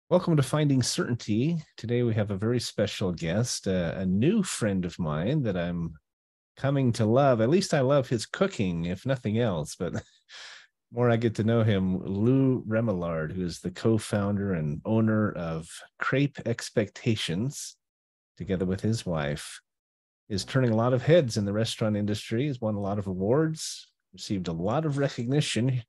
Welcome to Finding Certainty. Today we have a very special guest, a new friend of mine that I'm coming to love. At least I love his cooking, if nothing else. But more I get to know him, Lou Remillard, who is the co-founder and owner of Crepe Expectations, together with his wife, is turning a lot of heads in the restaurant industry. Has won a lot of awards, received a lot of recognition.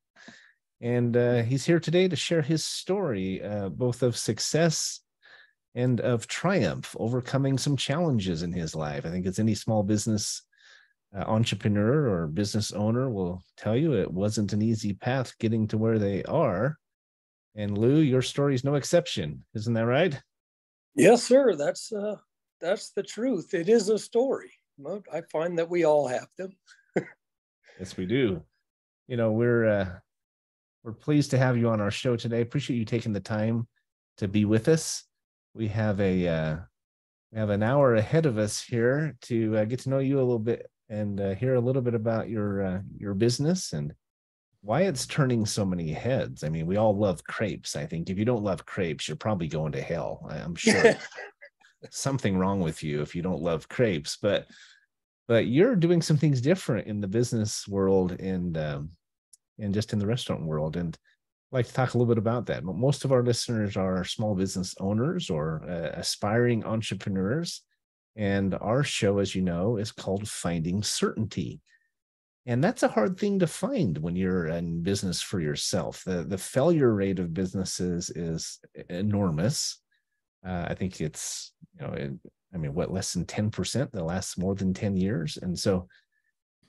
And he's here today to share his story, both of success and of triumph, overcoming some challenges in his life. I think as any small business entrepreneur or business owner will tell you, it wasn't an easy path getting to where they are. And Lou, your story is no exception. Isn't that right? Yes, sir. That's the truth. It is a story. I find that we all have them. Yes, we do. You know, we're pleased to have you on our show today. Appreciate you taking the time to be with us. We have an hour ahead of us here to get to know you a little bit and hear a little bit about your business and why it's turning so many heads. I mean, we all love crepes. I think if you don't love crepes, you're probably going to hell. I'm sure something wrong with you if you don't love crepes. But you're doing some things different in the business world and just in the restaurant world. And I'd like to talk a little bit about that. Most of our listeners are small business owners or aspiring entrepreneurs. And our show, as you know, is called Finding Certainty. And that's a hard thing to find when you're in business for yourself. The failure rate of businesses is enormous. I think it's, less than 10% that lasts more than 10 years.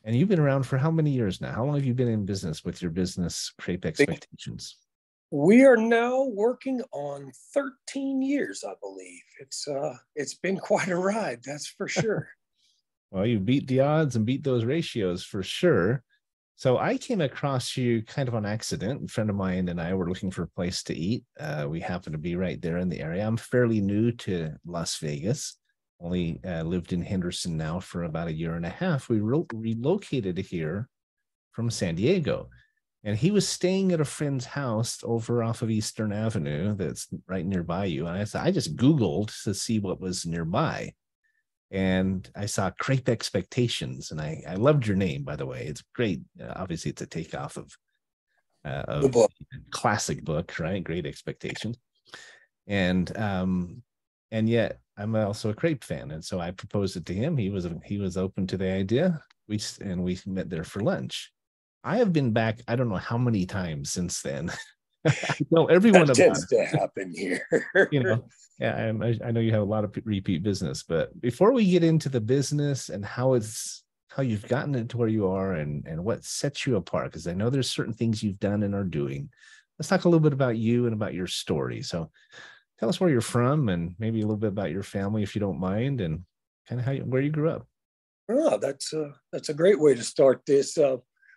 And you've been around for how many years now? How long have you been in business with your business, Crepe Expectations? We are now working on 13 years, I believe. It's been quite a ride, that's for sure. Well, you beat the odds and beat those ratios for sure. So I came across you kind of on accident. A friend of mine and I were looking for a place to eat. We happen to be right there in the area. I'm fairly new to Las Vegas. Only lived in Henderson now for about a year and a half. We relocated here from San Diego. And he was staying at a friend's house over off of Eastern Avenue that's right nearby you. And I just Googled to see what was nearby. And I saw Crepe Expectations. And I loved your name, by the way. It's great. Obviously, it's a takeoff of The book. classic book, right? Great Expectations. And yet I'm also a crepe fan. And so I proposed it to him. He was open to the idea. We met there for lunch. I have been back, I don't know how many times since then. I know everyone that about tends to happen here. Yeah, I know you have a lot of repeat business, but before we get into the business and how you've gotten it to where you are and what sets you apart, because I know there's certain things you've done and are doing. Let's talk a little bit about you and about your story. So tell us where you're from and maybe a little bit about your family, if you don't mind, and kind of where you grew up. Oh, that's a great way to start this.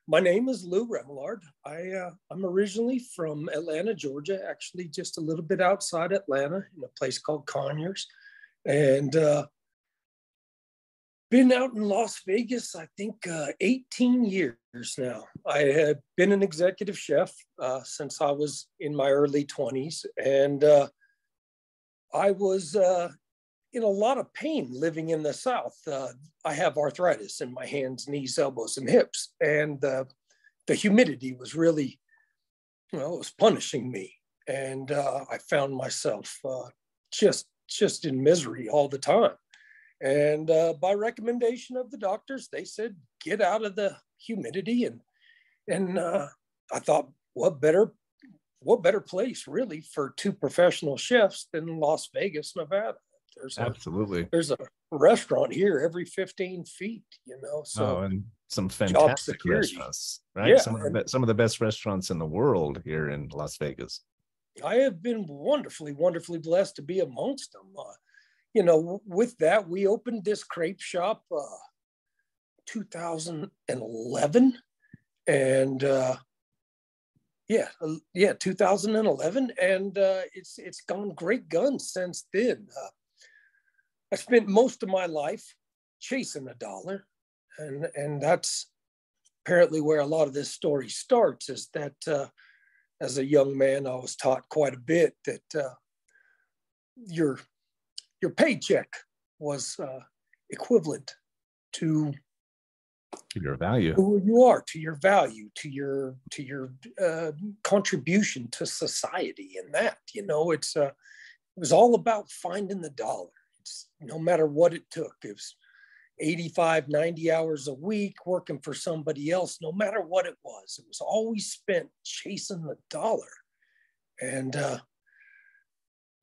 My name is Lou Remillard. I'm originally from Atlanta, Georgia, actually just a little bit outside Atlanta in a place called Conyers. And been out in Las Vegas, I think 18 years now. I have been an executive chef since I was in my early 20s. And I was in a lot of pain living in the South. I have arthritis in my hands, knees, elbows, and hips. And the humidity was really, it was punishing me. And I found myself just in misery all the time. And by recommendation of the doctors, they said, get out of the humidity. And I thought, what better place really for two professional chefs than Las Vegas, Nevada? There's a restaurant here every 15 feet, so. And some fantastic restaurants, right? Yeah, some of the best restaurants in the world here in Las Vegas. I have been wonderfully, wonderfully blessed to be amongst them. With that, we opened this crepe shop 2011, and 2011, and it's gone great guns since then. I spent most of my life chasing a dollar, and that's apparently where a lot of this story starts. Is that as a young man, I was taught quite a bit that your paycheck was equivalent to your value, who you are, to your value, to your contribution to society. And that, it was all about finding the dollar. It's no matter what it took. It was 85, 90 hours a week working for somebody else. No matter what it was always spent chasing the dollar. And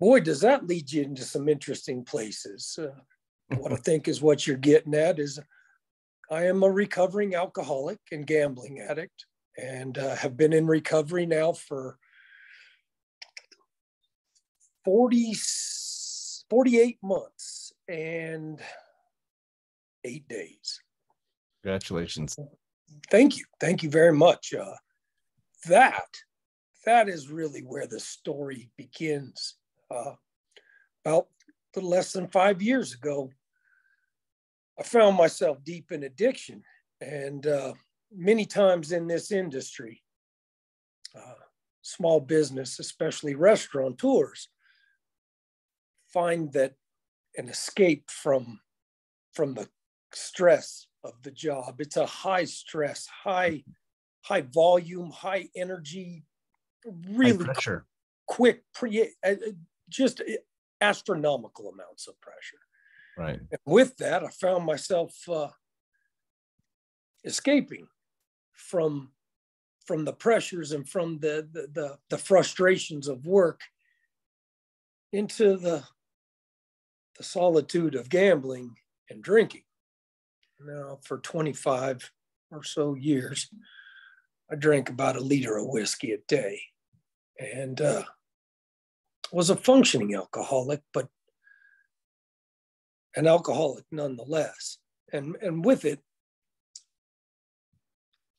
boy, does that lead you into some interesting places. What I think is what you're getting at is I am a recovering alcoholic and gambling addict, and have been in recovery now for 48 months and 8 days. Congratulations. Thank you. Thank you very much. That is really where the story begins. About a little less than 5 years ago, I found myself deep in addiction. And many times in this industry, small business, especially restaurateurs, find that an escape from the stress of the job. It's a high stress, high volume, high energy, really high pressure, quick, just astronomical amounts of pressure. Right. And with that, I found myself escaping from the pressures and from the frustrations of work into the solitude of gambling and drinking. Now, for 25 or so years, I drank about a liter of whiskey a day, and was a functioning alcoholic, but an alcoholic nonetheless. And with it,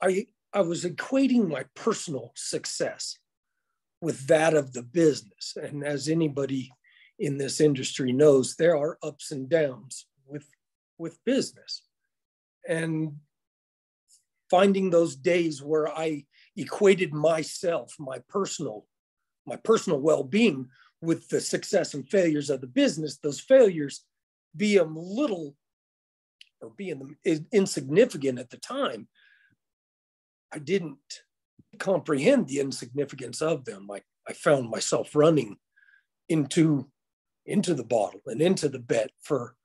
I was equating my personal success with that of the business. And as anybody in this industry knows, there are ups and downs with business. And finding those days where I equated myself, my personal well-being with the success and failures of the business, those failures being insignificant at the time, I didn't comprehend the insignificance of them. I found myself running into the bottle and into the bet for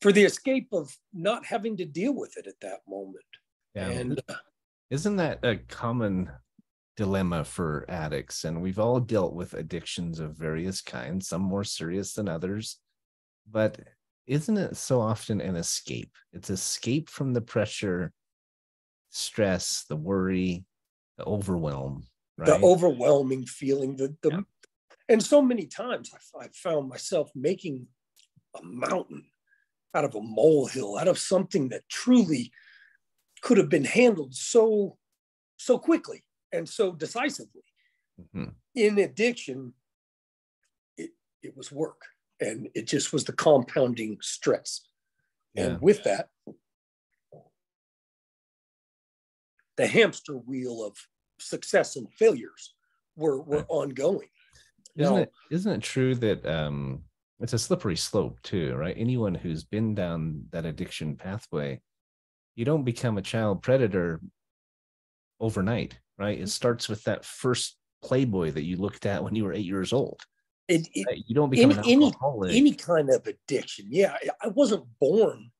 the escape of not having to deal with it at that moment. Yeah. And isn't that a common dilemma for addicts? And we've all dealt with addictions of various kinds, some more serious than others, but isn't it so often an escape? It's escape from the pressure, stress, the worry, the overwhelm, right? The overwhelming feeling, and so many times I found myself making a mountain out of a molehill, out of something that truly could have been handled so quickly and so decisively. Mm-hmm. In addiction, it was work, and it just was the compounding stress. Yeah. And with that, the hamster wheel of success and failures were ongoing. Isn't it true that it's a slippery slope too, right? Anyone who's been down that addiction pathway, you don't become a child predator overnight, right? It starts with that first Playboy that you looked at when you were 8 years old. Right? You don't become an alcoholic. Any kind of addiction. Yeah, I wasn't born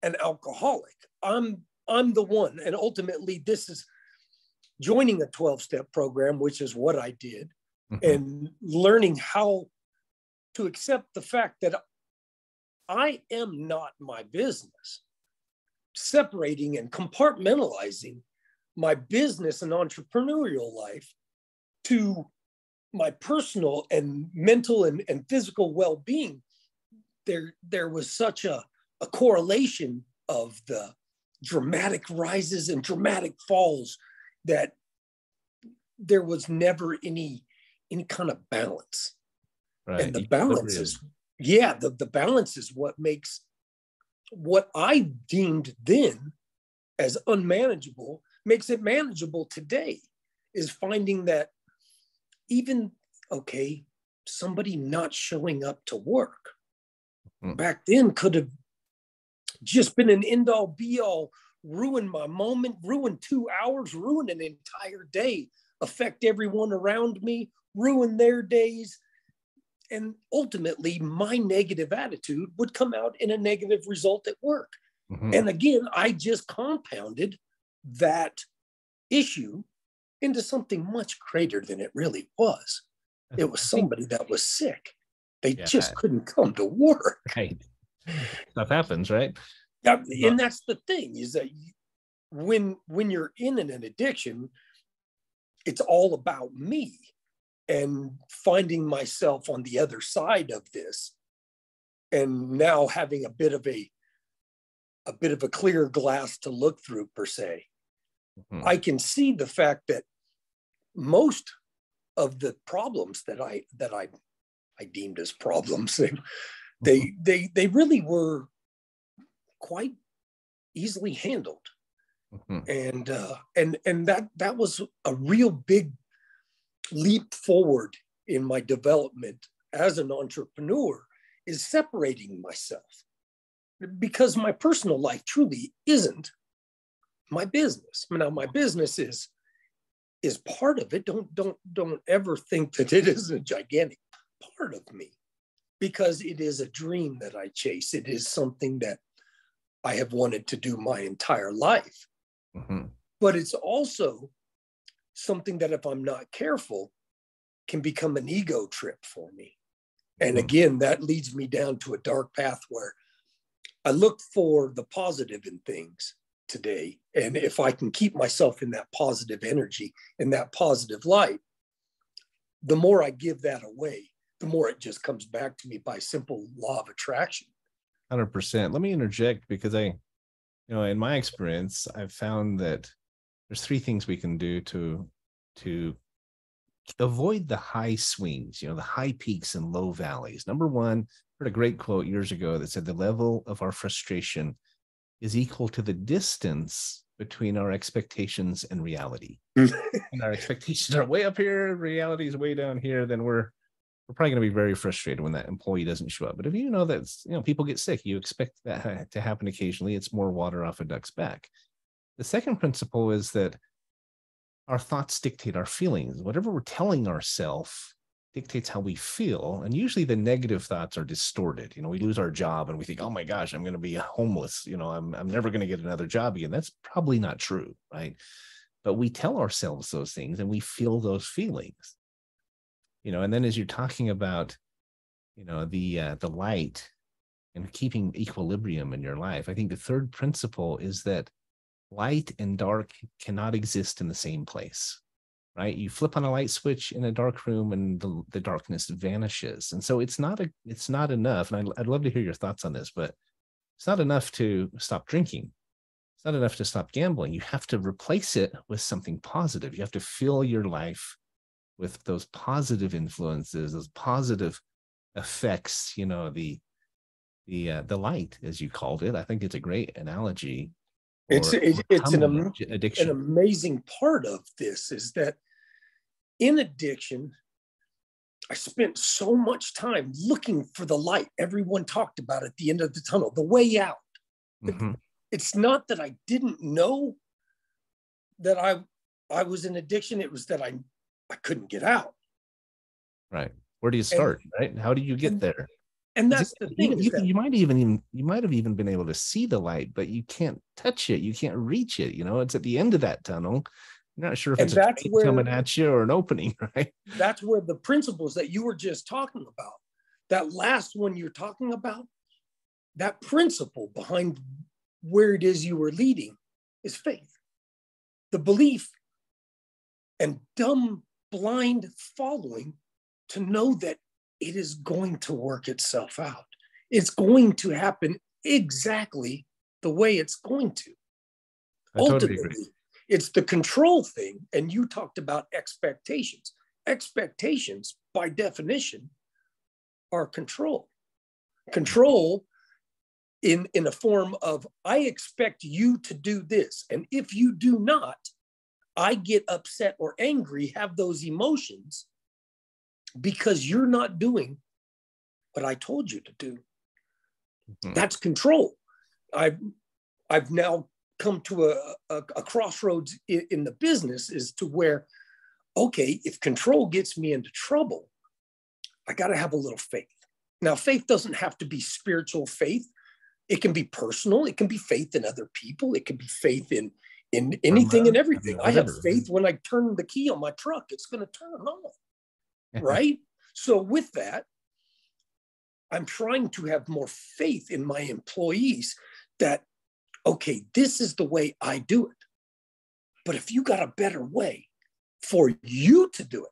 an alcoholic. I'm the one. And ultimately, this is joining a 12-step program, which is what I did, mm-hmm. and learning how to accept the fact that I am not my business, separating and compartmentalizing my business and entrepreneurial life to my personal and mental and physical well-being. There was such a correlation of the dramatic rises and dramatic falls that there was never any kind of balance. Right. And the balance is, the balance is what makes what I deemed then as unmanageable makes it manageable today, is finding that even, okay, somebody not showing up to work Mm. back then could have just been an end all be all, ruin my moment, ruin 2 hours, ruin an entire day, affect everyone around me, ruin their days. And ultimately, my negative attitude would come out in a negative result at work. Mm-hmm. And again, I just compounded that issue into something much greater than it really was. It was somebody that was sick. They just couldn't come to work. Right. Stuff happens, right? Yeah, and that's the thing, is that when you're in an addiction, it's all about me and finding myself on the other side of this, and now having a bit of a clear glass to look through, per se. Mm-hmm. I can see the fact that most of the problems that I deemed as problems, they really were quite easily handled. Mm-hmm. And that was a real big leap forward in my development as an entrepreneur, is separating myself, because my personal life truly isn't my business. Now, my business is part of it. Don't ever think that it isn't a gigantic part of me, because it is a dream that I chase. It is something that I have wanted to do my entire life. Mm-hmm. But it's also something that, if I'm not careful, can become an ego trip for me. And again, that leads me down to a dark path where I look for the positive in things today. And if I can keep myself in that positive energy, in that positive light, the more I give that away, the more it just comes back to me by simple law of attraction. 100%. Let me interject, because in my experience, I've found that there's three things we can do to avoid the high swings, the high peaks and low valleys. Number one, I heard a great quote years ago that said the level of our frustration is equal to the distance between our expectations and reality. And our expectations are way up here, reality is way down here, then we're probably going to be very frustrated when that employee doesn't show up. But if you know that people get sick, you expect that to happen occasionally, it's more water off a duck's back. The second principle is that our thoughts dictate our feelings. Whatever we're telling ourselves dictates how we feel. And usually the negative thoughts are distorted. We lose our job and we think, oh my gosh, I'm going to be homeless. I'm never going to get another job again. That's probably not true, right? But we tell ourselves those things and we feel those feelings. And then as you're talking about, the light and keeping equilibrium in your life, I think the third principle is that light and dark cannot exist in the same place, right? You flip on a light switch in a dark room and the darkness vanishes. And so it's not enough. And I'd love to hear your thoughts on this, but it's not enough to stop drinking. It's not enough to stop gambling. You have to replace it with something positive. You have to fill your life with those positive influences, those positive effects, the light, as you called it. I think it's a great analogy. It's an addiction. amazing part of this is that in addiction, I spent so much time looking for the light everyone talked about at the end of the tunnel, the way out. Mm-hmm. It's not that I didn't know that I was in addiction. It was that I couldn't get out. Right. Where do you start? Right. How do you get there? And that's the thing. You might have even been able to see the light, but you can't touch it. You can't reach it. It's at the end of that tunnel. You're not sure if it's a train coming at you or an opening, right? That's where the principles that you were just talking about, that last one you're talking about, that principle behind where it is you were leading is faith. The belief and dumb, blind following to know that it is going to work itself out. It's going to happen exactly the way it's going to. Totally agree. It's the control thing. And you talked about expectations. Expectations, by definition, are control. Control in a form of, I expect you to do this. And if you do not, I get upset or angry, have those emotions. because you're not doing what I told you to do. Mm-hmm. That's control. I've now come to a crossroads in the business is to where, okay, if control gets me into trouble, I got to have a little faith. Now, faith doesn't have to be spiritual faith. It can be personal. It can be faith in other people. It can be faith in anything and everything. I have faith when I turn the key on my truck, it's going to turn on, right? So with that, I'm trying to have more faith in my employees that, okay, this is the way I do it. But if you got a better way for you to do it,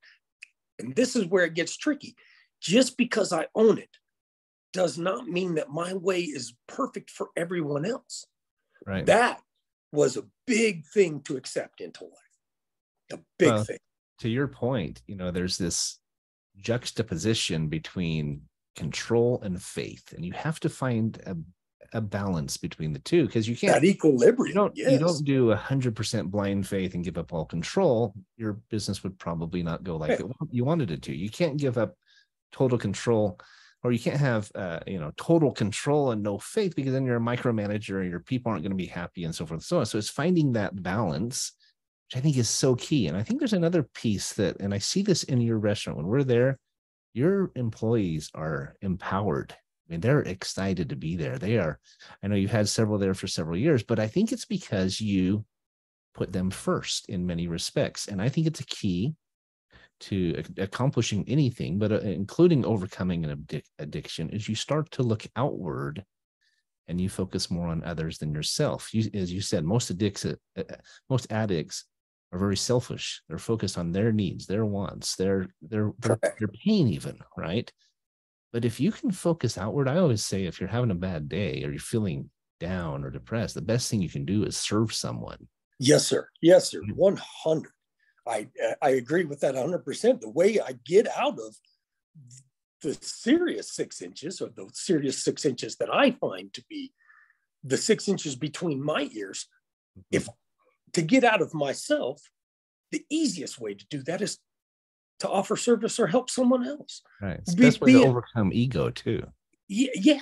and this is where it gets tricky, just because I own it does not mean that my way is perfect for everyone else. Right. That was a big thing to accept into life. A big thing. To your point, there's this juxtaposition between control and faith, and you have to find a balance between the two, because you can't, that equilibrium. You don't do 100% blind faith and give up all control. Your business would probably not go like you wanted it to. You can't give up total control, or you can't have total control and no faith, because then you're a micromanager and your people aren't going to be happy and so forth and so on. So it's finding that balance, which I think is so key. And I think there's another piece that, and I see this in your restaurant when we're there, your employees are empowered. I mean, they're excited to be there. They are. I know you've had several there for several years, but I think it's because you put them first in many respects. And I think it's a key to accomplishing anything, but including overcoming an addiction, is you start to look outward and you focus more on others than yourself. As you said, most addicts are very selfish. They're focused on their needs, their wants, their pain even, right? But if you can focus outward, I always say, if you're having a bad day or you're feeling down or depressed, the best thing you can do is serve someone. Yes, sir. Yes, sir. 100. I agree with that 100%. The way I get out of the serious 6 inches, or the serious 6 inches that I find to be the 6 inches between my ears, if to get out of myself, the easiest way to do that is to offer service or help someone else. Right. It's the best way to overcome ego too. Yeah.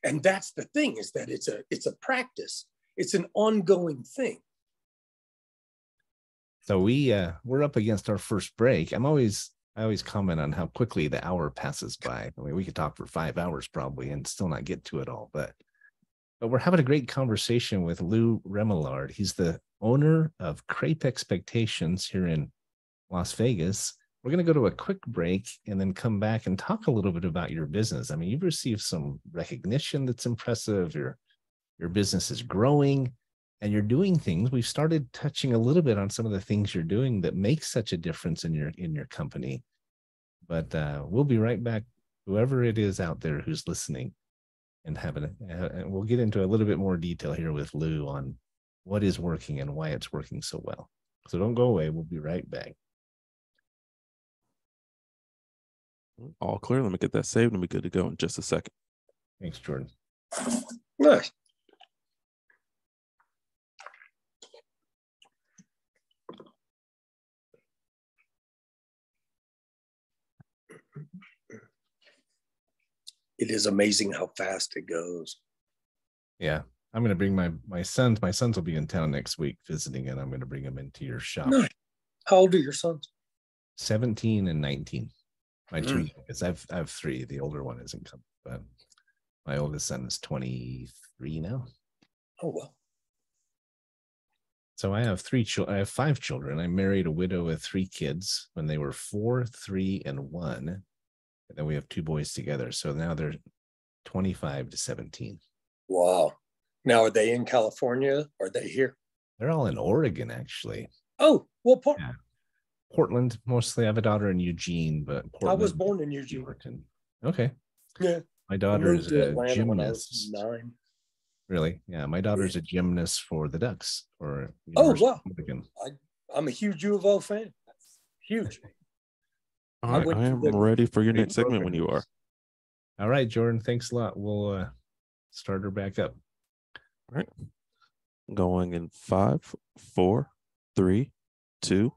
And that's the thing, is that it's a practice. It's an ongoing thing. So we're up against our first break. I always comment on how quickly the hour passes by. I mean, we could talk for 5 hours probably and still not get to it all, but we're having a great conversation with Lou Remillard. He's the owner of Crepe Expectations here in Las Vegas. We're going to go to a quick break and then come back and talk a little bit about your business. I mean, you've received some recognition that's impressive. Your business is growing and you're doing things. We've started touching a little bit on some of the things you're doing that make such a difference in your company. But we'll be right back, whoever it is out there who's listening, and we'll get into a little bit more detail here with Lou on what is working and why it's working so well. So don't go away. We'll be right back. All clear. Let me get that saved and we're good to go in just a second. Thanks, Jordan. Nice. It is amazing how fast it goes. Yeah. I'm going to bring my sons. My sons will be in town next week visiting, and I'm going to bring them into your shop. Nice. How old are your sons? 17 and 19. My two youngest. I have three. The older one isn't coming, but my oldest son is 23 now. Oh, well. So I have I have 5 children. I married a widow with 3 kids when they were 4, 3, and 1. And then we have 2 boys together. So now they're 25 to 17. Wow. Now, are they in California? Are they here? They're all in Oregon, actually. Oh, what part? Yeah. Portland, mostly. I have a daughter in Eugene, but Portland. I was born in Eugene. Okay. Yeah. My daughter is a gymnast. When I was 9. Really? Yeah. My daughter's a gymnast for the Ducks. Oh, wow. I'm a huge U of O fan. Huge. All right. I am ready for your next segment when you are. All right, Jordan. Thanks a lot. We'll start her back up. All right. Going in 5, 4, 3, 2.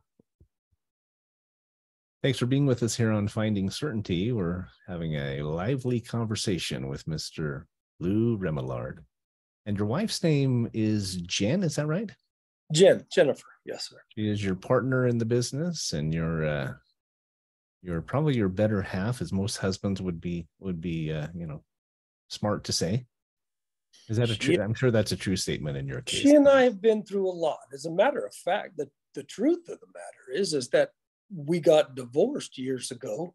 Thanks for being with us here on Finding Certainty. We're having a lively conversation with Mr. Lou Remillard. And your wife's name is Jenn, is that right? Jennifer. Yes, sir. She is your partner in the business, and you're probably your better half, as most husbands would be, smart to say. Is that a true? I'm sure that's a true statement in your case. She and I have been through a lot. As a matter of fact, the truth of the matter is that we got divorced years ago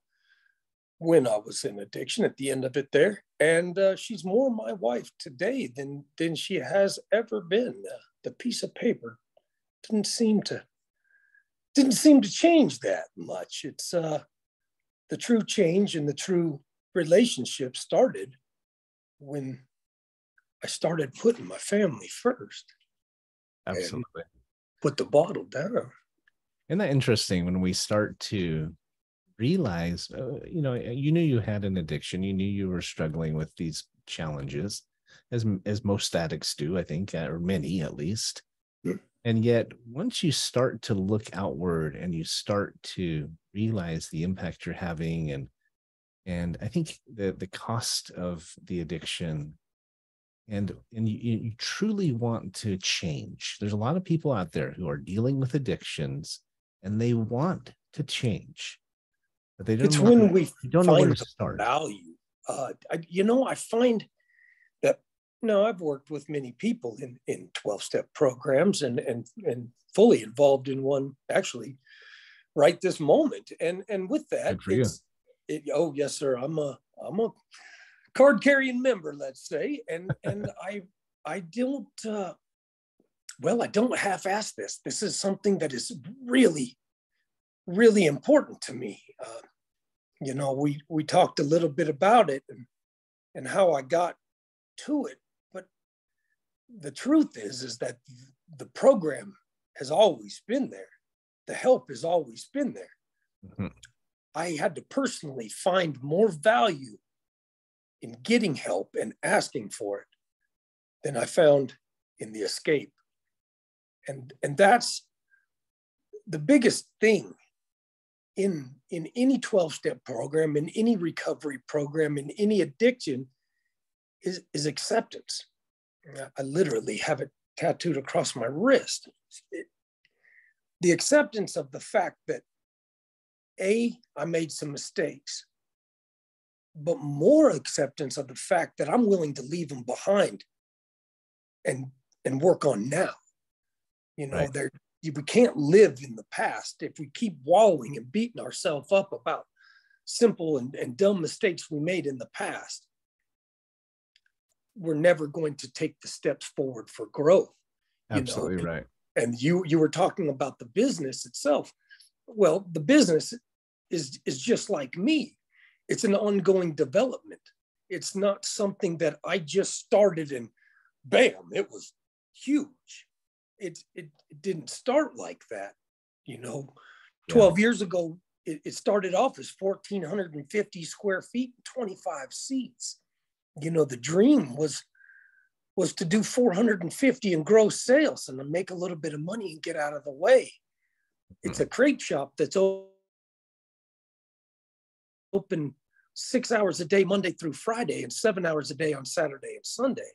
when I was in addiction at the end of it there. And she's more my wife today than she has ever been. The piece of paper didn't seem to change that much. It's the true change and the true relationship started when I started putting my family first. Absolutely. Put the bottle down. Isn't that interesting when we start to realize, you knew you had an addiction, you knew you were struggling with these challenges, as most addicts do, I think, or many at least. Yeah. And yet, once you start to look outward and you start to realize the impact you're having, and I think the cost of the addiction, and you truly want to change. There's a lot of people out there who are dealing with addictions, and they want to change, but they don't. It's when we don't know where find to start. Value. I find that I've worked with many people in 12-step programs and fully involved in one actually right this moment. And with that, Good for you. Oh yes, sir. I'm a card carrying member, let's say, and I don't I don't half-ass this. This is something that is really, really important to me. We talked a little bit about it and how I got to it, but the truth is that the program has always been there. The help has always been there. Mm-hmm. I had to personally find more value in getting help and asking for it than I found in the escape. And that's the biggest thing in any 12-step program, in any recovery program, in any addiction is acceptance. I literally have it tattooed across my wrist. The acceptance of the fact that I made some mistakes, but more acceptance of the fact that I'm willing to leave them behind and work on now. Right. We can't live in the past if we keep wallowing and beating ourselves up about simple and dumb mistakes we made in the past. We're never going to take the steps forward for growth. Absolutely right. And you were talking about the business itself. Well, the business is just like me. It's an ongoing development. It's not something that I just started and bam, it was huge. It didn't start like that. 12 years ago, it started off as 1,450 square feet, 25 seats. The dream was to do 450 in gross sales and to make a little bit of money and get out of the way. It's a crepe shop that's open 6 hours a day, Monday through Friday, and 7 hours a day on Saturday and Sunday.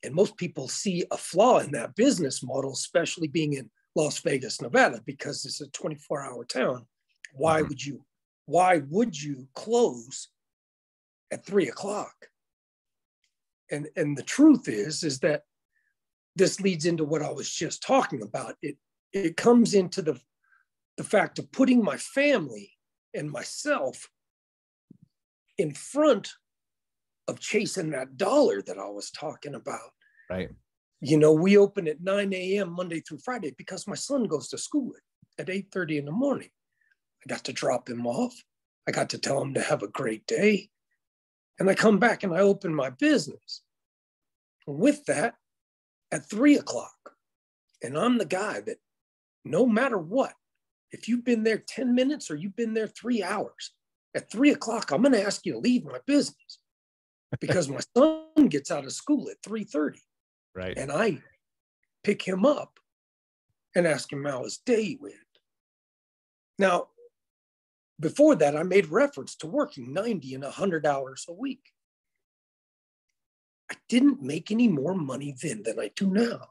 And most people see a flaw in that business model, especially being in Las Vegas, Nevada, because it's a 24-hour town. Why would you close at 3:00? And the truth is that this leads into what I was just talking about. It comes into the fact of putting my family and myself in front of chasing that dollar that I was talking about. Right. We open at 9 a.m. Monday through Friday because my son goes to school at 8:30 in the morning. I got to drop him off. I got to tell him to have a great day. And I come back and I open my business. With that, at 3:00. And I'm the guy that no matter what, if you've been there 10 minutes or you've been there 3 hours, at 3:00, I'm going to ask you to leave my business because my son gets out of school at 3:30. Right. And I pick him up and ask him how his day went. Now, Before that, I made reference to working 90 and 100 hours a week. I didn't make any more money then than I do now.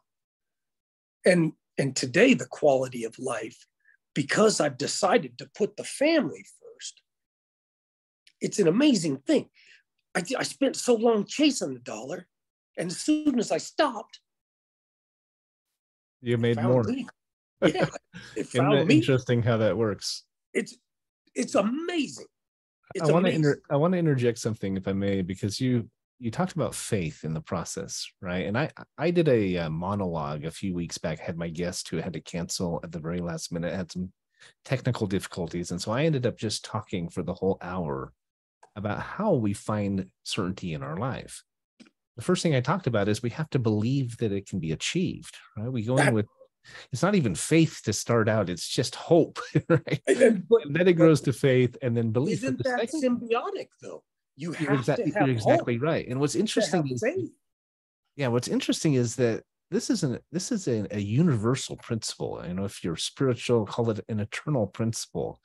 And today, the quality of life, because I've decided to put the family first, it's an amazing thing. I spent so long chasing the dollar, and as soon as I stopped, you made more. Me. Yeah, it Isn't found it me. Interesting how that works. It's amazing. I want to interject something, if I may, because you talked about faith in the process, right? And I did a monologue a few weeks back. I had my guest who had to cancel at the very last minute, had some technical difficulties, and so I ended up just talking for the whole hour about how we find certainty in our life. The first thing I talked about is we have to believe that it can be achieved, right? We go in with, it's not even faith to start out, it's just hope, right? And then it grows to faith and then belief. Isn't that symbiotic though? You have to have You're exactly hope right. And what's interesting is, what's interesting is that this is a universal principle. You know, if you're spiritual, call it an eternal principle.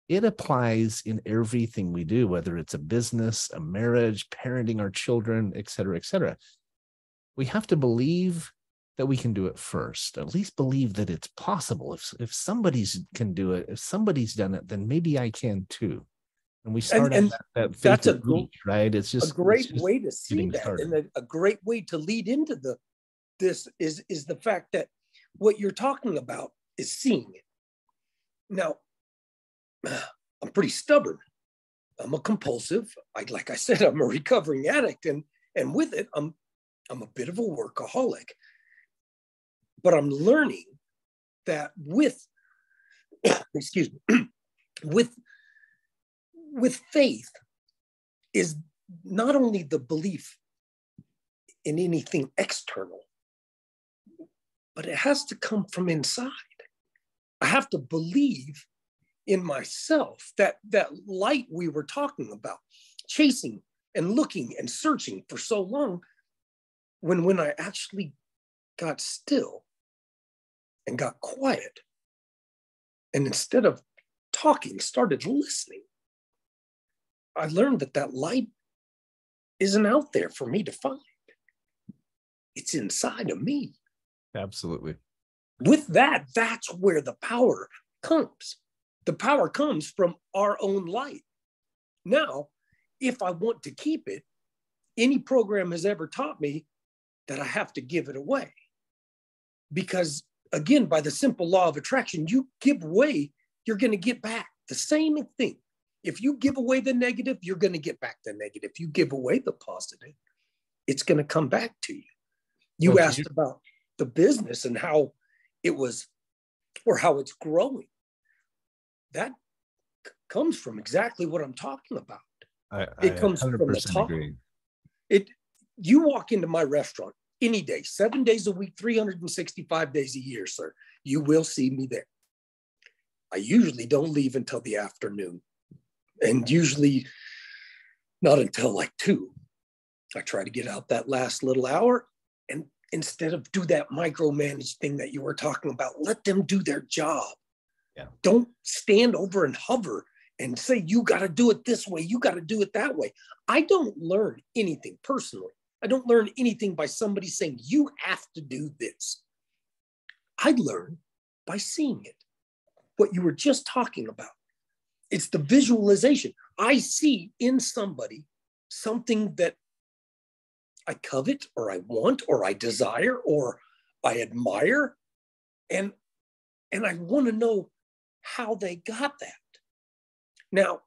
It applies in everything we do, whether it's a business, a marriage, parenting our children, et cetera, et cetera. We have to believe that we can do it first, at least believe that it's possible. If somebody's can do it, if somebody's done it, then maybe I can too. And we start at that faith, that's a right? It's just a great way to see that. Started. And a great way to lead into this is the fact that what you're talking about is seeing it. Now, I'm pretty stubborn. I'm a compulsive. Like I said, I'm a recovering addict, and with it, I'm a bit of a workaholic. But I'm learning that with excuse me, with faith is not only the belief in anything external, but it has to come from inside. I have to believe in myself, that light we were talking about, chasing and looking and searching for so long, when I actually got still and got quiet, and instead of talking, started listening, I learned that light isn't out there for me to find. It's inside of me. Absolutely. With that, that's where the power comes. The power comes from our own light. Now, if I want to keep it, any program has ever taught me that I have to give it away. Because again, by the simple law of attraction, you give away, you're going to get back the same thing. If you give away the negative, you're going to get back the negative. If you give away the positive, it's going to come back to you. You asked about the business and how it was, or how it's growing. That comes from exactly what I'm talking about. It comes from the top. Agree. You walk into my restaurant any day, 7 days a week, 365 days a year, sir. You will see me there. I usually don't leave until the afternoon, and usually not until like 2. I try to get out that last little hour, and instead of do that micromanage thing that you were talking about, let them do their job. Yeah. Don't stand over and hover and say, you got to do it this way, you got to do it that way. I don't learn anything personally. I don't learn anything by somebody saying, you have to do this. I learn by seeing it. What you were just talking about. It's the visualization. I see in somebody something that I covet, or I want, or I desire, or I admire. And I want to know how they got that. Now,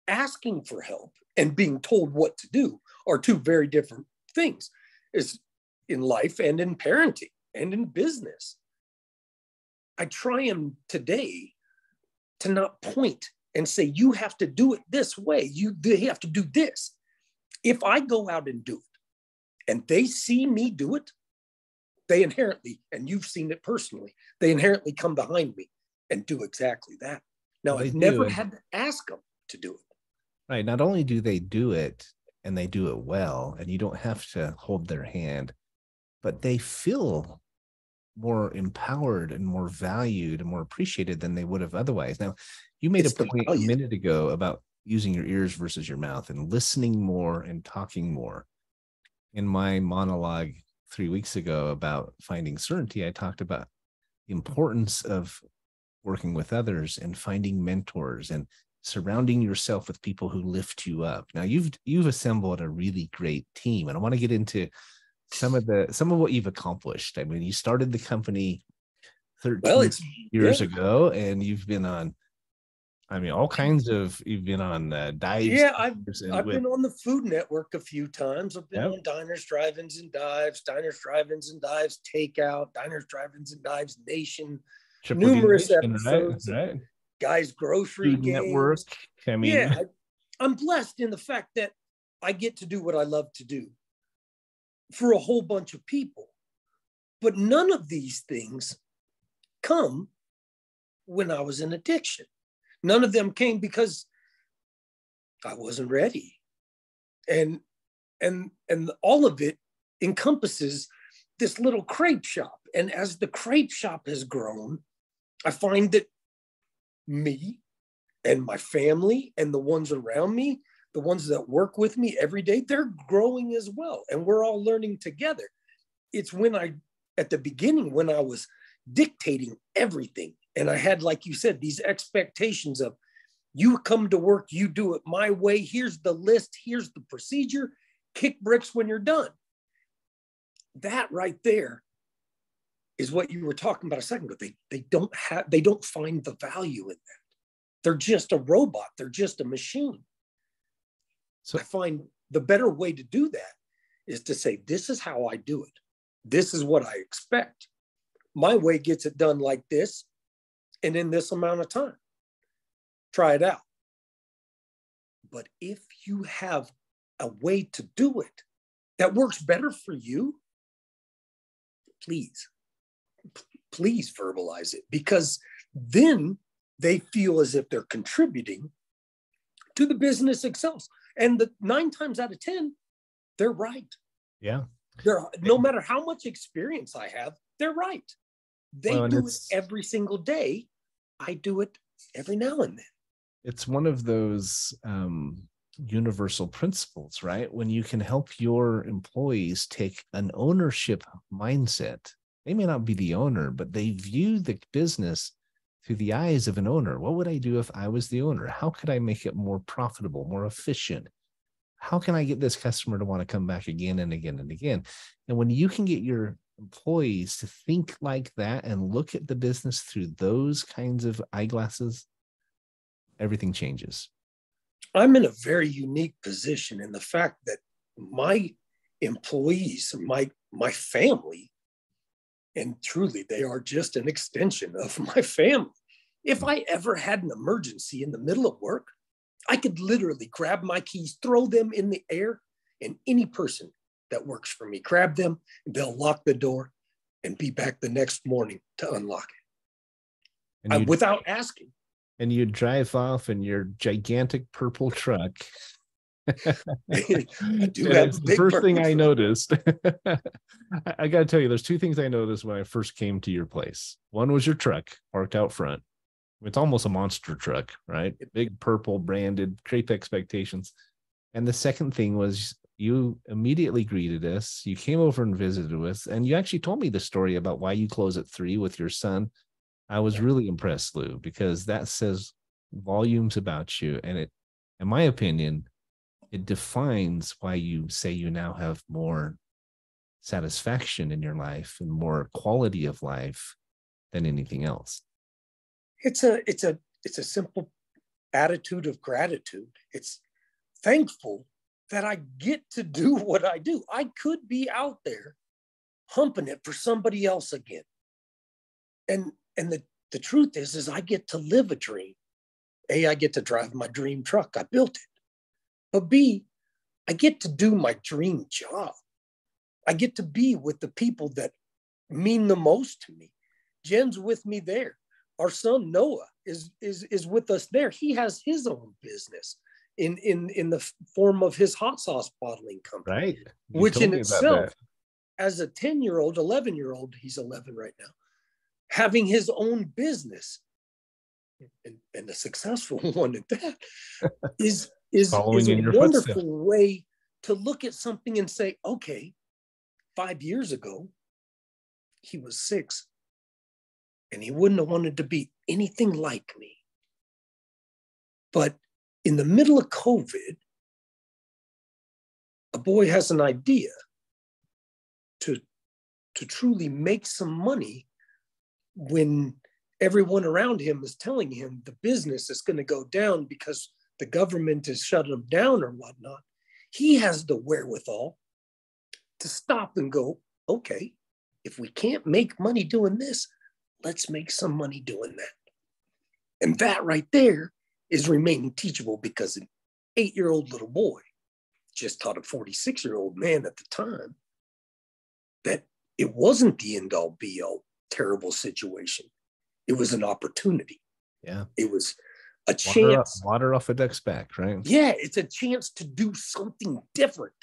asking for help and being told what to do are two very different things, is in life and in parenting and in business. I try and today to not point and say, you have to do it this way. They have to do this. If I go out and do it and they see me do it, they inherently, and you've seen it personally, they inherently come behind me and do exactly that. Now, I've never had to ask them to do it. Right. Not only do they do it, and they do it well, and you don't have to hold their hand, but they feel more empowered and more valued and more appreciated than they would have otherwise. Now, You made a It's the point a value. minute ago about using your ears versus your mouth and listening more and talking more. In my monologue 3 weeks ago about finding certainty, I talked about the importance of working with others and finding mentors and surrounding yourself with people who lift you up. Now you've assembled a really great team, and I want to get into some of what you've accomplished. I mean, you started the company 13 years ago, and you've been on, I mean, you've been on dives. Yeah, I've been on the Food Network a few times. I've been on Diners, Drive-Ins, and Dives, Diners, Drive-Ins, and Dives, Takeout, Diners, Drive-Ins, and Dives, Nation, numerous episodes, right? Guys Grocery Food Games. Network. I mean, yeah, I'm blessed in the fact that I get to do what I love to do for a whole bunch of people. But none of these things come when I was in addiction. None of them came because I wasn't ready. And all of it encompasses this little crepe shop. And as the crepe shop has grown, I find that me and my family and the ones around me, the ones that work with me every day, they're growing as well. And we're all learning together. It's at the beginning, when I was dictating everything, and I had, like you said, these expectations of, you come to work, you do it my way. Here's the list. Here's the procedure. Kick bricks when you're done. That right there is what you were talking about a second ago. They don't find the value in that. They're just a robot. They're just a machine. So I find the better way to do that is to say, this is how I do it. This is what I expect. My way gets it done like this, and in this amount of time. Try it out. But if you have a way to do it that works better for you, please verbalize it, because then they feel as if they're contributing to the business itself. And 9 times out of 10, they're right. Yeah. No matter how much experience I have, they're right. They do it every single day. I do it every now and then. It's one of those universal principles, right? When you can help your employees take an ownership mindset. They may not be the owner, but they view the business through the eyes of an owner. What would I do if I was the owner? How could I make it more profitable, more efficient? How can I get this customer to want to come back again and again and again? And when you can get your employees to think like that and look at the business through those kinds of eyeglasses, everything changes. I'm in a very unique position in the fact that my employees, my family, and truly they are just an extension of my family. If I ever had an emergency in the middle of work, I could literally grab my keys, throw them in the air, and any person that works for me, grab them, and they'll lock the door and be back the next morning to unlock it. Without asking. And you drive off in your gigantic purple truck. I do have the first thing I noticed. I got to tell you, there's 2 things I noticed when I first came to your place. One was your truck parked out front. It's almost a monster truck, right? Big purple branded Crepe Expectations. And the second thing was you immediately greeted us. You came over and visited us, and you actually told me the story about why you close at 3 with your son. I was really impressed, Lou, because that says volumes about you. And it, in my opinion, it defines why you say you now have more satisfaction in your life and more quality of life than anything else. It's a simple attitude of gratitude. It's thankful that I get to do what I do. I could be out there humping it for somebody else again. And the truth is I get to live a dream. A, I get to drive my dream truck. I built it. But B, I get to do my dream job. I get to be with the people that mean the most to me. Jenn's with me there. Our son Noah is with us there. He has his own business in the form of his hot sauce bottling company. Right. Which in itself, as a 10-year-old, 11-year-old, he's 11 right now, having his own business and a successful one at that, is Following a in your wonderful footsteps. way to look at something and say, okay, 5 years ago, he was 6, and he wouldn't have wanted to be anything like me. But in the middle of COVID, a boy has an idea to truly make some money when everyone around him is telling him the business is going to go down because the government is shutting him down or whatnot. He has the wherewithal to stop and go, okay, if we can't make money doing this, let's make some money doing that. And that right there is remaining teachable, because an 8-year-old little boy just taught a 46-year-old man at the time that it wasn't the end all be all terrible situation. It was an opportunity. Yeah. It was a chance. Water off a duck's back, right? Yeah, it's a chance to do something different.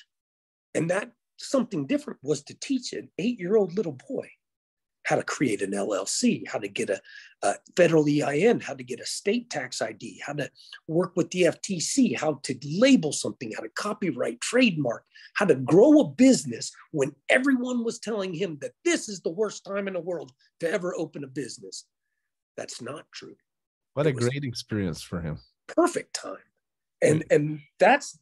And that something different was to teach an 8-year-old little boy how to create an LLC, how to get a federal EIN, how to get a state tax ID, how to work with the FTC, how to label something, how to copyright, trademark, how to grow a business when everyone was telling him that this is the worst time in the world to ever open a business. That's not true. What a great experience for him. Perfect time. And that's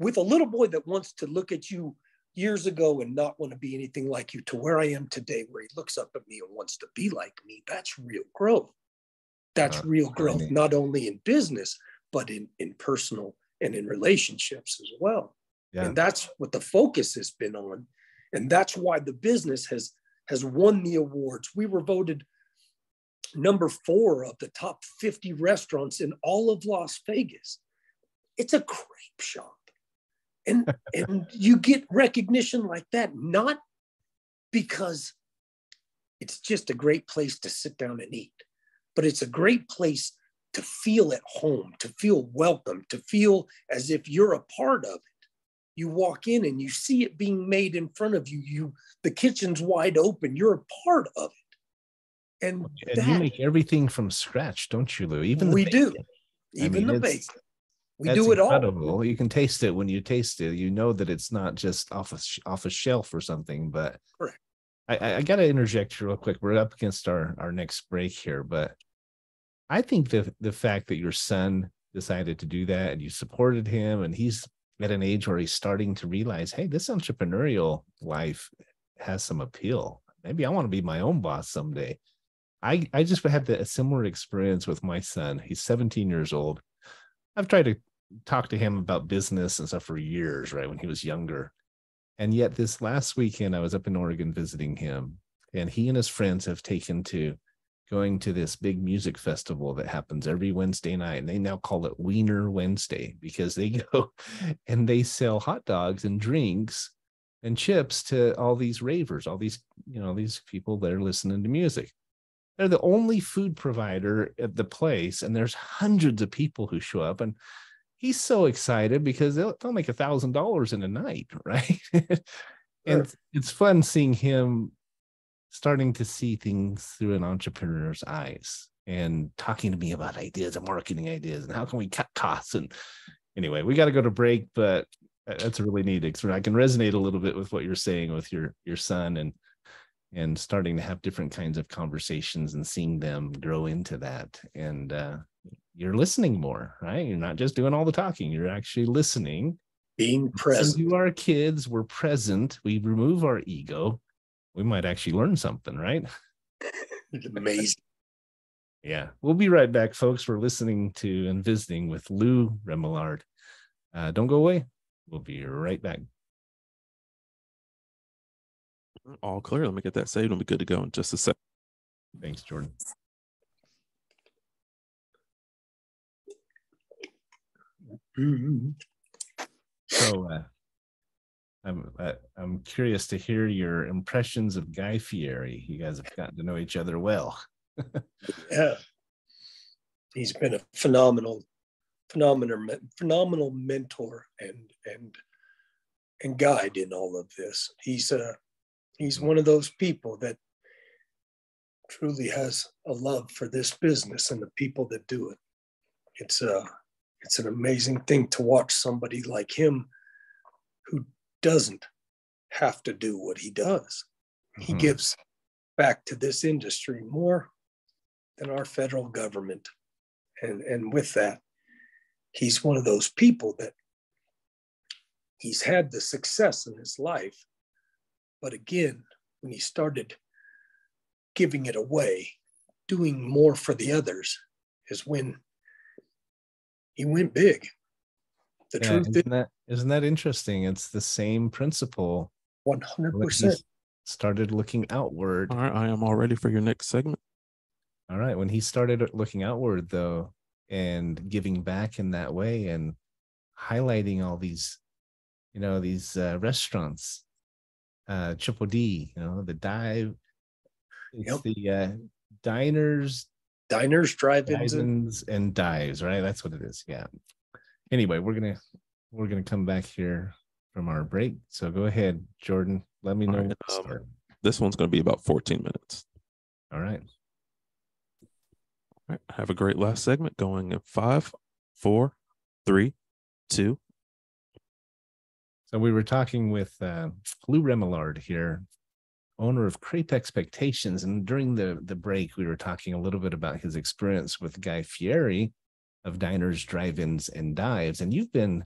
with a little boy that wants to look at you years ago and not want to be anything like you, to where I am today, where he looks up at me and wants to be like me. That's real growth. That's real growth, not only in business, but in personal and in relationships as well. Yeah. And that's what the focus has been on. And that's why the business has won the awards. We were voted number 4 of the top 50 restaurants in all of Las Vegas. It's a crepe shop. And you get recognition like that, not because it's just a great place to sit down and eat, but it's a great place to feel at home, to feel welcome, to feel as if you're a part of it. You walk in and you see it being made in front of you. The kitchen's wide open. You're a part of it. And you make everything from scratch, don't you, Lou? Even we do. Even the bacon. We do it incredible. all. You can taste it when you taste it. You know that it's not just off a shelf or something. But correct. I got to interject real quick. We're up against our next break here, but I think the fact that your son decided to do that and you supported him, and he's at an age where he's starting to realize, hey, this entrepreneurial life has some appeal. Maybe I want to be my own boss someday. I just had a similar experience with my son. He's 17 years old. I've tried to talk to him about business and stuff for years, right, when he was younger. And yet this last weekend, I was up in Oregon visiting him, and he and his friends have taken to going to this big music festival that happens every Wednesday night. And they now call it Wiener Wednesday, because they go and they sell hot dogs and drinks and chips to all these ravers, all these, these people that are listening to music. They're the only food provider at the place, and there's hundreds of people who show up, and he's so excited because they'll make $1,000 in a night, right? And it's fun seeing him starting to see things through an entrepreneur's eyes and talking to me about ideas and marketing ideas and how can we cut costs. And anyway, we got to go to break, but that's a really neat experience. I can resonate a little bit with what you're saying with your son and starting to have different kinds of conversations and seeing them grow into that. And you're listening more, right? You're not just doing all the talking. You're actually listening. Being present. To our kids, we're present. We remove our ego. We might actually learn something, right? It's amazing. Yeah. We'll be right back, folks. We're listening to and visiting with Lou Remillard. Don't go away. We'll be right back. All clear. Let me get that saved. We'll be good to go in just a sec. Thanks, Jordan. Mm-hmm. So I'm curious to hear your impressions of Guy Fieri. You guys have gotten to know each other well. Yeah, he's been a phenomenal mentor and guide in all of this. He's one of those people that truly has a love for this business and the people that do it. It's an amazing thing to watch somebody like him who doesn't have to do what he does. He gives back to this industry more than our federal government. And with that, he's one of those people that he's had the success in his life. But again, when he started giving it away, doing more for the others, is when he went big. The truth isn't that interesting? It's the same principle. 100%. Started looking outward. All right, I am all ready for your next segment. All right. When he started looking outward, though, and giving back in that way and highlighting all these, these restaurants, Triple D, the dive, it's the diners, drive-ins, and dives, right? That's what it is. Yeah. Anyway, we're gonna come back here from our break. So go ahead, Jordan. Let me know when to start. This one's going to be about 14 minutes. All right. All right. Have a great last segment going in 5, 4, 3, 2. So we were talking with Lou Remillard here, owner of Crepe Expectations. And during the break, we were talking a little bit about his experience with Guy Fieri of Diners, Drive-Ins, and Dives. And you've been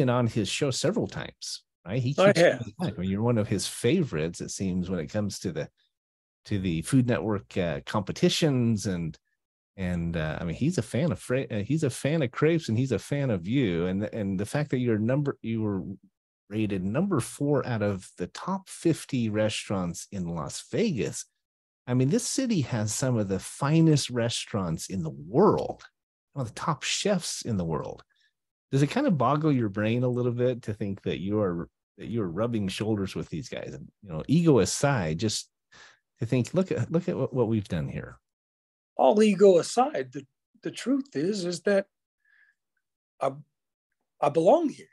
on his show several times, right? He keeps coming back. I mean, you're one of his favorites, it seems, when it comes to the Food Network competitions, and I mean, he's a fan of crepes, and he's a fan of you, and the fact that you were rated number 4 out of the top 50 restaurants in Las Vegas. I mean, this city has some of the finest restaurants in the world, one of the top chefs in the world. Does it kind of boggle your brain a little bit to think that you're rubbing shoulders with these guys? And, ego aside, just to think, look at what we've done here. All ego aside, the truth is that I belong here,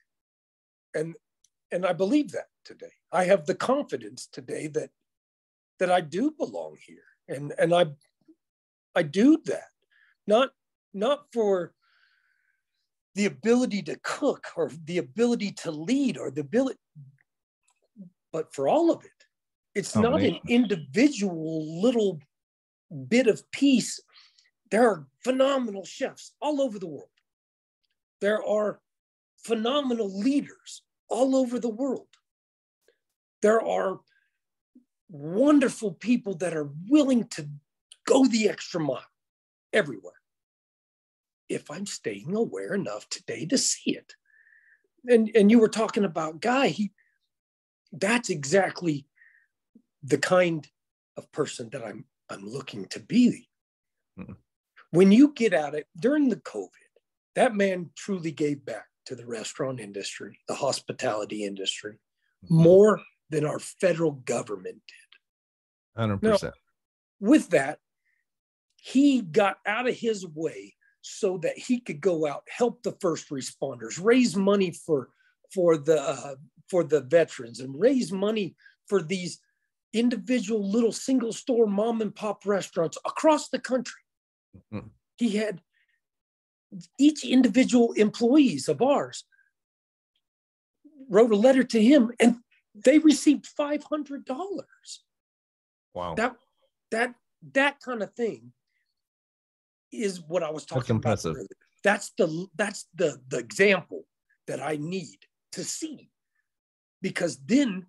and I believe that today. I have the confidence today that I do belong here, and I do that not for the ability to cook or the ability to lead or the ability, but for all of it. It's not an individual little bit of piece. There are phenomenal chefs all over the world. There are phenomenal leaders all over the world. There are wonderful people that are willing to go the extra mile everywhere. If I'm staying aware enough today to see it. And you were talking about Guy, that's exactly the kind of person that I'm looking to be. Mm-hmm. When you get at it during the COVID, that man truly gave back to the restaurant industry, the hospitality industry, more than our federal government did. 100%. Now, with that, he got out of his way so that he could go out, help the first responders, raise money for the veterans, and raise money for these individual little single store mom and pop restaurants across the country. Mm-hmm. He had each individual employees of ours wrote a letter to him, and they received $500. Wow. That kind of thing is what I was talking about. That's impressive. That's the example that I need to see, because then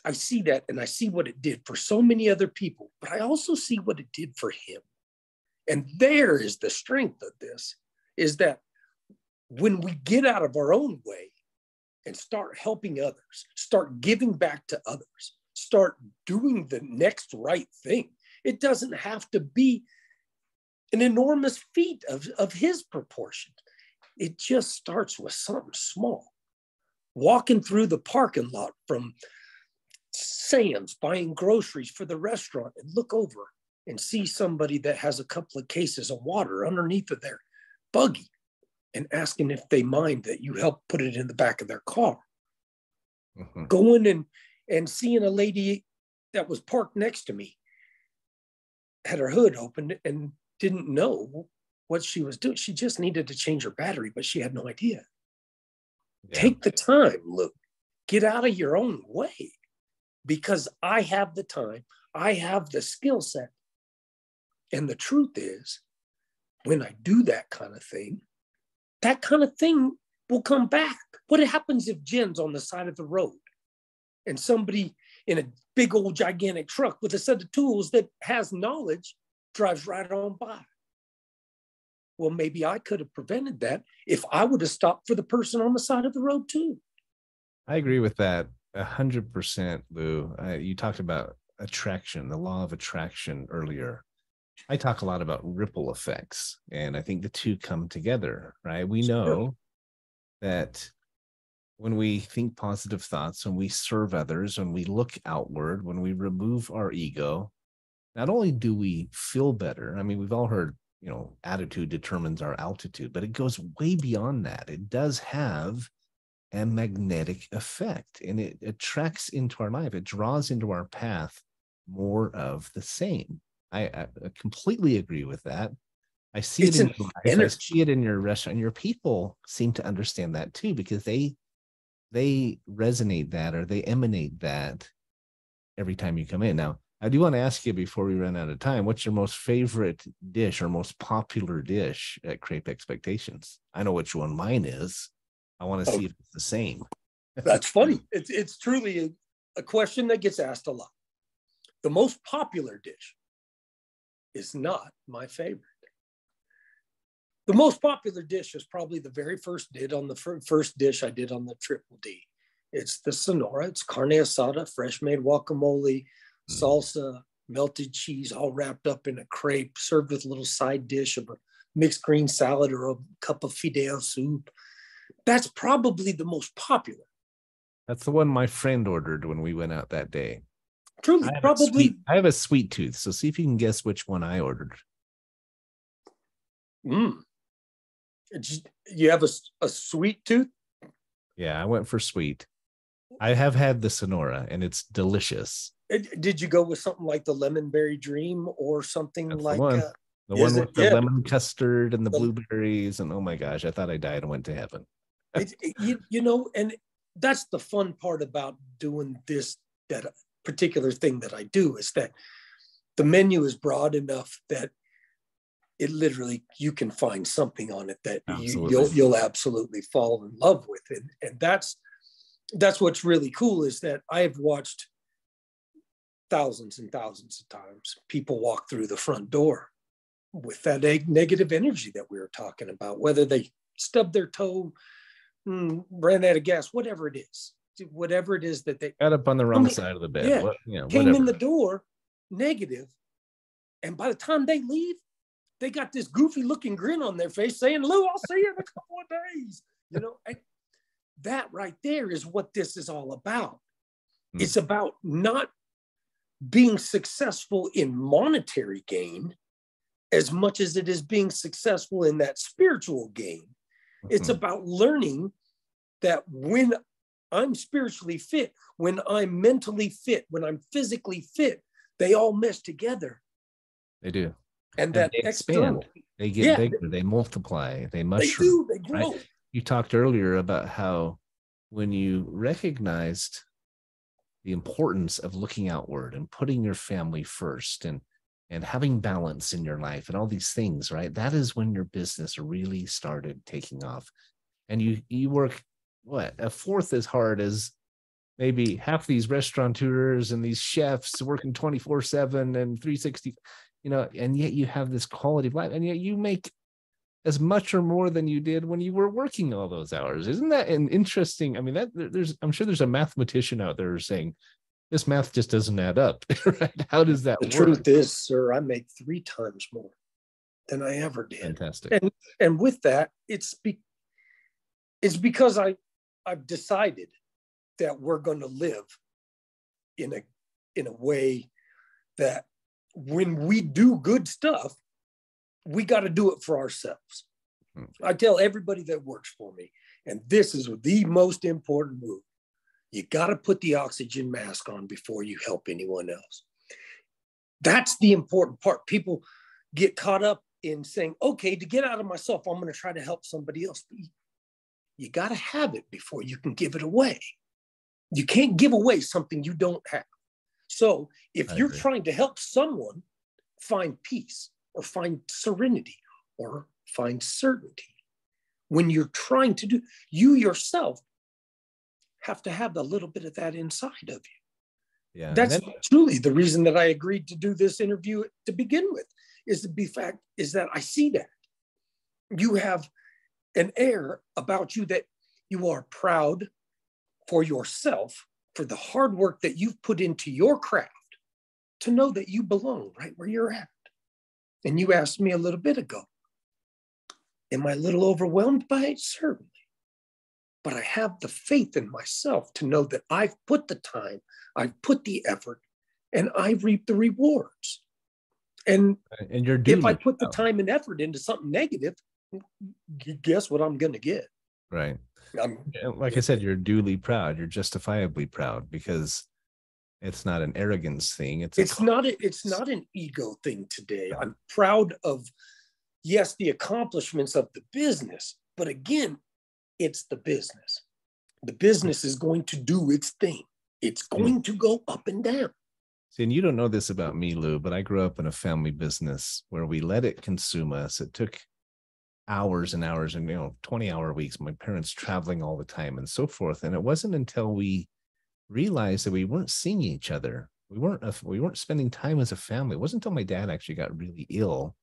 I see that, and I see what it did for so many other people, but I also see what it did for him. And there is the strength of this, is that when we get out of our own way and start helping others, start giving back to others, start doing the next right thing, it doesn't have to be an enormous feat of his proportion. It just starts with something small. Walking through the parking lot from Sam's, buying groceries for the restaurant, and look over and see somebody that has a couple of cases of water underneath of their buggy, and asking if they mind that you help put it in the back of their car. Mm-hmm. Going and seeing a lady that was parked next to me had her hood open and didn't know what she was doing. She just needed to change her battery, but she had no idea. Yeah. Take the time, Luke. Get out of your own way, because I have the time. I have the skill set. And the truth is, when I do that kind of thing will come back. What happens if Jenn's on the side of the road and somebody in a big old gigantic truck with a set of tools that has knowledge drives right on by? Well, maybe I could have prevented that if I would have stopped for the person on the side of the road too. I agree with that 100%, Lou. You talked about attraction, the law of attraction earlier. I talk a lot about ripple effects, and I think the two come together, right? We know that when we think positive thoughts, when we serve others, when we look outward, when we remove our ego, not only do we feel better, I mean, we've all heard, attitude determines our altitude, but it goes way beyond that. It does have a magnetic effect, and it attracts into our life. It draws into our path more of the same. I completely agree with that. I see it in your life. I see it in your restaurant. Your people seem to understand that too, because they resonate that, or they emanate that every time you come in. Now, I do want to ask you before we run out of time, what's your most favorite dish or most popular dish at Crepe Expectations? I know which one mine is. I want to see if it's the same. That's funny. It's truly a question that gets asked a lot. The most popular dish is not my favorite. The most popular dish is probably the very first dish I did on the Triple D. It's the Sonora. It's carne asada, fresh made guacamole, salsa, melted cheese, all wrapped up in a crepe, served with a little side dish of a mixed green salad or a cup of fideo soup. That's probably the most popular. That's the one my friend ordered when we went out that day. Truly, I have a sweet tooth, so see if you can guess which one I ordered. You have a sweet tooth? Yeah, I went for sweet. I have had the Sonora, and it's delicious. Did you go with something like the Lemon Berry Dream or something? That's like the one with the lemon custard and the blueberries? And oh my gosh, I thought I died and went to heaven. And that's the fun part about doing that particular thing that I do, is that the menu is broad enough that it literally, you can find something on it that you'll absolutely fall in love with it. And that's what's really cool, is that I have watched thousands and thousands of times people walk through the front door with that negative energy that we were talking about, whether they stubbed their toe, ran out of gas, whatever it is that they got up on the wrong side of the bed. Came in the door negative, and by the time they leave, they got this goofy looking grin on their face saying, Lou, I'll see you in a couple of days. That right there is what this is all about. It's about not being successful in monetary gain as much as it is being successful in that spiritual gain. It's about learning that when I'm spiritually fit, when I'm mentally fit, when I'm physically fit, they all mesh together. They do. And that they expand. They get bigger. They multiply. They mushroom. They grow. Right? You talked earlier about how when you recognized the importance of looking outward and putting your family first and having balance in your life and all these things, right? That is when your business really started taking off. And you work, a fourth as hard as maybe half these restaurateurs and these chefs working 24/7 and 360, and yet you have this quality of life, and yet you make as much or more than you did when you were working all those hours. Isn't that an interesting? I mean, I'm sure there's a mathematician out there saying this math just doesn't add up. Right? How does that work? The truth is, sir, I make 3 times more than I ever did. Fantastic. And with that, it's because I've decided that we're going to live in a way that when we do good stuff, we got to do it for ourselves. I tell everybody that works for me, and this is the most important move, you got to put the oxygen mask on before you help anyone else. That's the important part. People get caught up in saying, okay, to get out of myself, I'm going to try to help somebody else. But you got to have it before you can give it away. You can't give away something you don't have. So if you're trying to help someone find peace or find serenity or find certainty, when you're trying to do, you yourself have to have a little bit of that inside of you. Yeah. That's truly the reason that I agreed to do this interview to begin with, is that I see that you have an air about you that you are proud for yourself, for the hard work that you've put into your craft, to know that you belong right where you're at. And you asked me a little bit ago, am I a little overwhelmed by it? Certainly. But I have the faith in myself to know that I've put the time, I've put the effort, and I reap the rewards. And you're if I put the time and effort into something negative, guess what I'm going to get? Right. Like I said, you're duly proud. You're justifiably proud, because it's not an arrogance thing. It's not an ego thing today. No. I'm proud of, yes, the accomplishments of the business, but again, it's the business. The business is going to do its thing. It's going to go up and down. See, and you don't know this about me, Lou, but I grew up in a family business where we let it consume us. It took hours and hours and 20-hour weeks, my parents traveling all the time and so forth. And it wasn't until we realized that we weren't seeing each other, we weren't spending time as a family. It wasn't until my dad actually got really ill,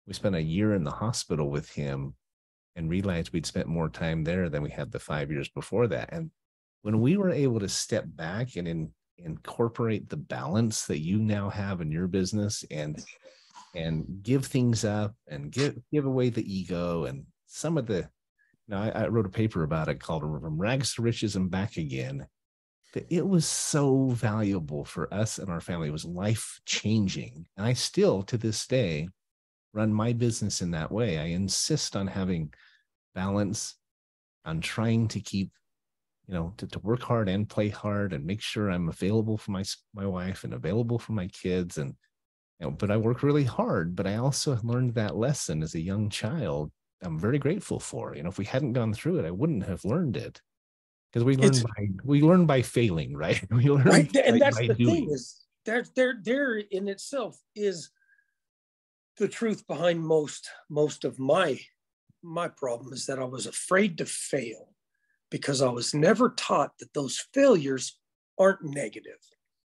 we spent a year in the hospital with him, and realized we'd spent more time there than we had the 5 years before that. And when we were able to step back and incorporate the balance that you now have in your business, and give things up and give away the ego and some of the, I wrote a paper about it called From Rags to Riches and Back Again. That it was so valuable for us and our family. It was life-changing. And I still, to this day, run my business in that way. I insist on having balance, on trying to keep, to work hard and play hard and make sure I'm available for my wife and available for my kids. And, but I work really hard, but I also learned that lesson as a young child. I'm very grateful for, if we hadn't gone through it, I wouldn't have learned it, because we learn by failing, right? We learn right. And that's by the doing. Thing is there in itself is the truth behind most of my problem, is that I was afraid to fail, because I was never taught that those failures aren't negative.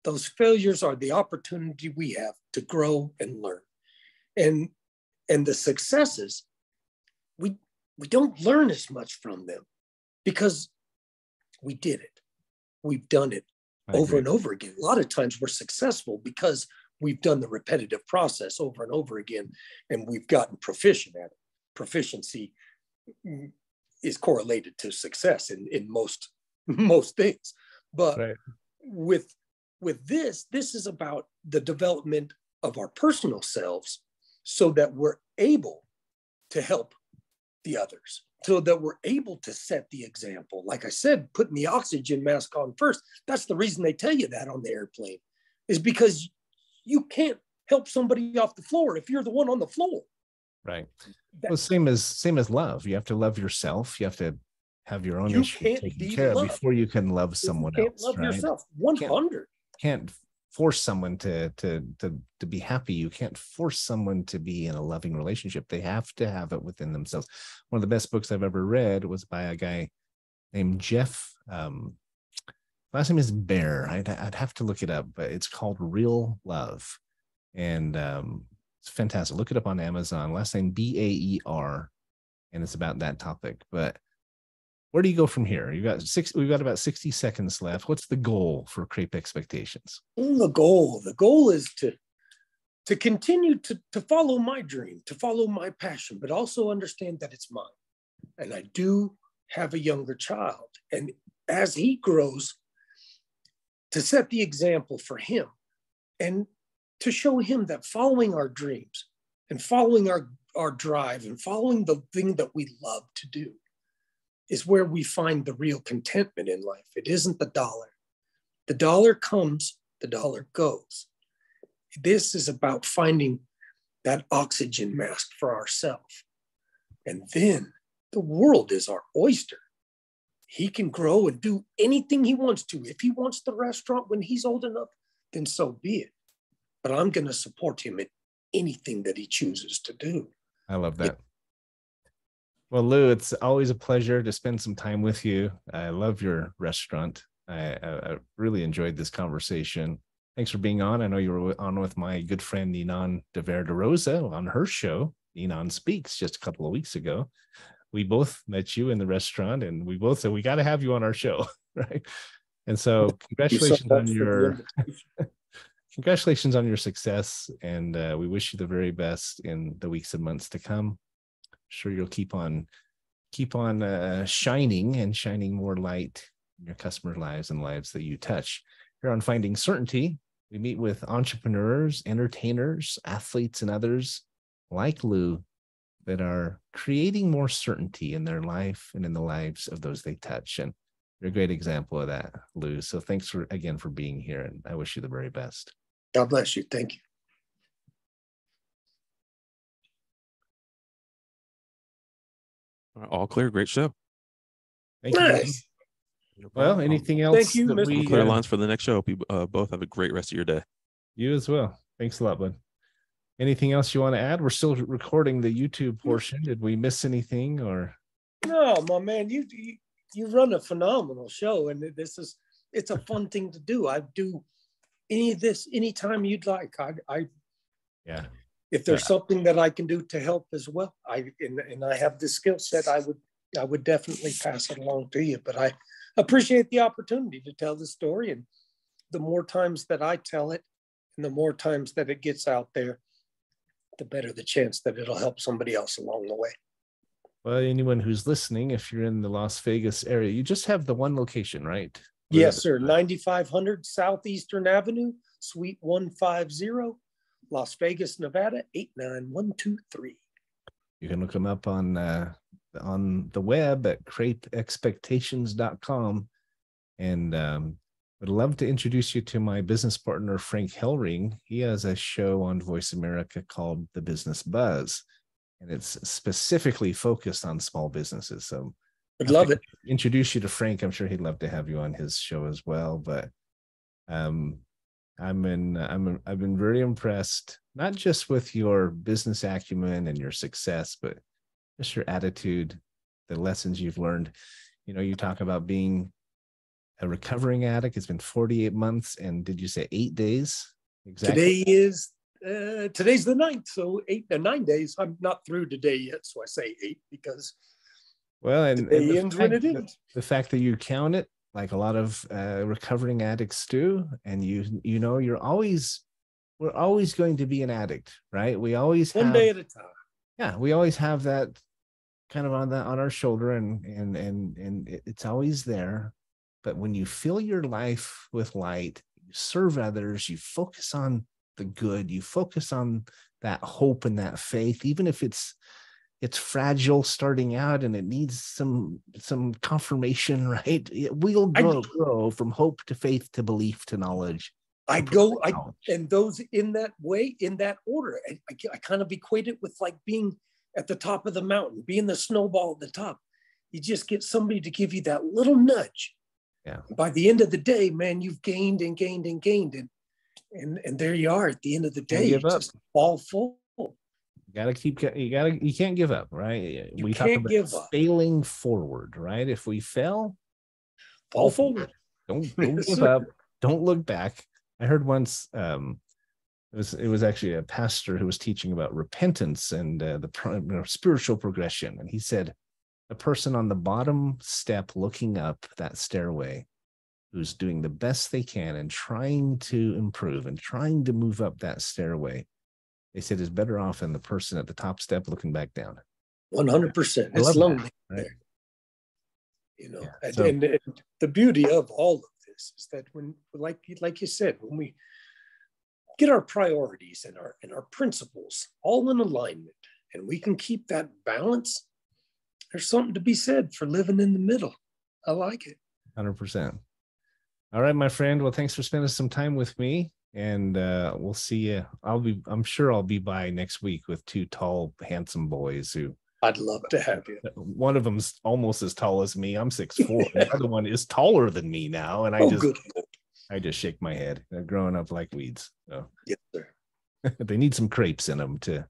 Those failures are the opportunity we have to grow and learn. And the successes, we don't learn as much from them, because we did it. We've done it over and over again. A lot of times we're successful because we've done the repetitive process over and over again, and we've gotten proficient at it. Proficiency is correlated to success in most things. But with this is about the development of our personal selves, so that we're able to help the others, so that we're able to set the example. Like I said, putting the oxygen mask on first. That's the reason they tell you that on the airplane, is because you can't help somebody off the floor if you're the one on the floor. Right. Well, same as love. You have to love yourself. You have to have your own issues taken care of before you can love someone else. You can't love yourself. 100. Can't force someone to be happy. You can't force someone to be in a loving relationship. They have to have it within themselves. One of the best books I've ever read was by a guy named Jeff. Last name is Bear. I'd have to look it up, but it's called Real Love. And it's fantastic. Look it up on Amazon. Last name Baer, and it's about that topic. But where do you go from here? We've got about 60 seconds left. What's the goal for Crepe Expectations? The goal is to continue to follow my dream, to follow my passion, but also understand that it's mine. And I do have a younger child. And as he grows, to set the example for him, and to show him that following our dreams and following our drive and following the thing that we love to do is where we find the real contentment in life. It isn't the dollar. The dollar comes, the dollar goes. This is about finding that oxygen mask for ourselves. And then the world is our oyster. He can grow and do anything he wants to. If he wants the restaurant when he's old enough, then so be it. But I'm going to support him in anything that he chooses to do. I love that. Well, Lou, it's always a pleasure to spend some time with you. I love your restaurant. I really enjoyed this conversation. Thanks for being on. I know you were on with my good friend Ninon de Rosa on her show, Ninon Speaks, just a couple of weeks ago. We both met you in the restaurant, and we both said we got to have you on our show, right? And so, congratulations on your success, and we wish you the very best in the weeks and months to come. I'm sure you'll keep on shining and shining more light in your customers' lives and lives that you touch. Here on Finding Certainty, we meet with entrepreneurs, entertainers, athletes, and others like Lou that are creating more certainty in their life and in the lives of those they touch. And you're a great example of that, Lou. So thanks again for being here, and I wish you the very best. God bless you. Thank you. All clear. Great show. Thank you. Nice. No Well, problem. anything else? Thank you, that Mr. Clear lines for the next show. Hope you both have a great rest of your day. You as well. Thanks a lot, bud. Anything else you want to add? We're still recording the YouTube portion. Did we miss anything or? No, my man, you run a phenomenal show, and it's a fun thing to do. I do any of this anytime you'd like. Yeah. If there's something that I can do to help as well, I have the skill set, I would definitely pass it along to you. But I appreciate the opportunity to tell the story, and the more times that I tell it, and the more times that it gets out there, the better the chance that it'll help somebody else along the way. Well, anyone who's listening, if you're in the Las Vegas area, you just have the one location, right? Yes, sir. 9500 Southeastern Avenue, Suite 150, Las Vegas, Nevada, 89123. You can look them up on the web at crepeexpectations.com. And I'd love to introduce you to my business partner, Frank Hellring. He has a show on Voice America called The Business Buzz, and it's specifically focused on small businesses. So I'd love it. Introduce you to Frank. I'm sure he'd love to have you on his show as well. But I've been very impressed, not just with your business acumen and your success, but just your attitude, the lessons you've learned. You know, you talk about being a recovering addict. It's been 48 months, and did you say 8 days? Exactly. Today's the 9th, so 9 days. I'm not through today yet, so I say 8 because and it ends when it ends. The fact that you count it like a lot of recovering addicts do, and we're always going to be an addict, right? We always one day at a time. Yeah, we always have that kind of on our shoulder, and it's always there. But when you fill your life with light, you serve others, you focus on the good, you focus on that hope and that faith, even if it's fragile starting out and it needs some confirmation, right? We'll grow from hope to faith to belief to knowledge. And those in that way, in that order, I kind of equate it with like being at the top of the mountain, being the snowball at the top. You just get somebody to give you that little nudge. Yeah. By the end of the day, man, you've gained and gained and gained. And there you are at the end of the day. You just fall full. You can't give up, right? We talk about failing forward, right? If we fail, fall forward. Don't give up. Don't look back. I heard once, it was actually a pastor who was teaching about repentance and the spiritual progression. And he said, a person on the bottom step looking up that stairway who's doing the best they can and trying to improve and trying to move up that stairway, they said is better off than the person at the top step looking back down. 100%. It's lonely. That, right? You know, yeah, and the beauty of all of this is that when, like you said, when we get our priorities and our principles all in alignment, and we can keep that balance, there's something to be said for living in the middle. I like it. 100%. All right, my friend. Well, thanks for spending some time with me. And we'll see you. I'm sure I'll be by next week with two tall, handsome boys who I'd love to have you. One of them's almost as tall as me. I'm 6'4". The other one is taller than me now. And I just shake my head. They're growing up like weeds. So yes, sir. They need some crepes in them to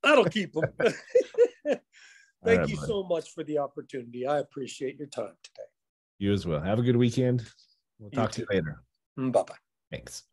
that'll keep them. Thank you bud. so much for the opportunity. I appreciate your time today. You as well. Have a good weekend. We'll talk to you later. Bye-bye. Thanks.